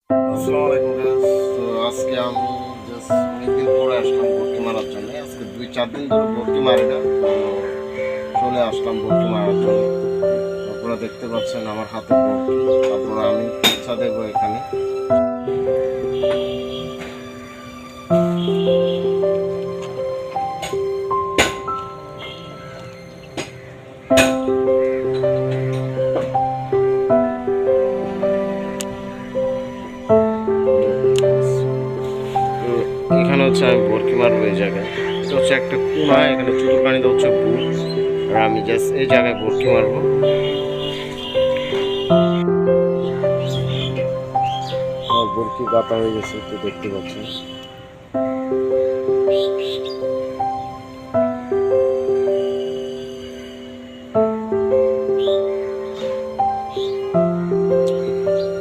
আসসালামু আলাইকুম গাইস। তো আজকে আমি জাস্ট অনেকদিন পরে আসলাম ভর্তি মারার জন্য। আজকে 2-4 দিন ধরে ভর্তি মারি না, তো চলে আসলাম ভর্তি মারার জন্য। আপনারা দেখতে পাচ্ছেন আমার হাতে ভর্তি। তারপরে আমি ইচ্ছা দেবো এখানে। তো এখানে হচ্ছে আমি ভর্তি মারবো এই জায়গায়। এটা হচ্ছে একটা কোনা, এখানে চতুর্পানিতে হচ্ছে ভূত, আর আমি জাস্ট এই জায়গায় ভর্তি মারবো। আমার ভর্তি গাতা হয়ে গেছে, তো দেখতে পাচ্ছেন।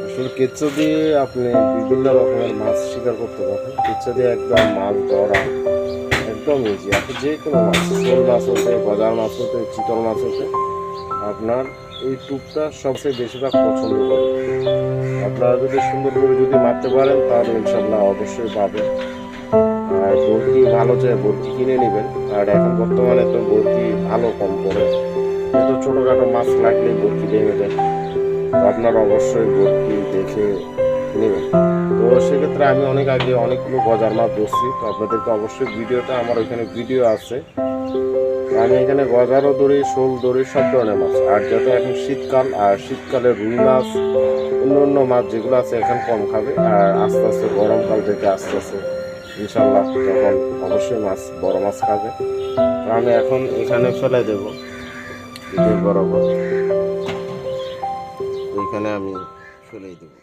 আসলে কেঁচো দিয়ে আপনি বিভিন্ন রকমের মাছ শিকার করতে পারেন। কেঁচো দিয়ে একদম মাছ ধরা একদম ইজি। আপনি যে কোনো মাছ, শোল মাছ হতে, গজার মাছ হতে, চিতল মাছ হতে, আপনার এই টুপটা সবচেয়ে বেশিরভাগ পছন্দ করে। আপনারা যদি সুন্দর করে যদি মারতে পারেন তাহলে ইনশাল্লাহ অবশ্যই পাবেন। আর বরকি ভালো চেয়ে বরকি কিনে নেবেন। আর এখন বর্তমানে তো বরকি ভালো কম পড়ে, কিন্তু ছোটোখাটো মাছ লাগলেই বরকি ভেঙে যায়। তো আপনারা অবশ্যই ভর্তি দেখে নেবেন। তো সেক্ষেত্রে আমি অনেক আগে অনেকগুলো গজার মাছ ধরছি, তো আপনাদেরকে অবশ্যই ভিডিওটা, আমার ওইখানে ভিডিও আছে। আমি এখানে গজারও ধরি, শোল ধরি, সব ধরনের মাছ। আর যত এখন শীতকাল, আর শীতকালে রুই মাছ, অন্য অন্য মাছ যেগুলো আছে এখন কম খাবে। আর আস্তে আস্তে গরমকাল থেকে আস্তে আস্তে ইনশাল্লাহ তখন অবশ্যই মাছ, বড় মাছ খাবে। তো আমি এখন এখানে ফেলে দেবো বরাবর, এখানে আমি ফেলেই দেবো।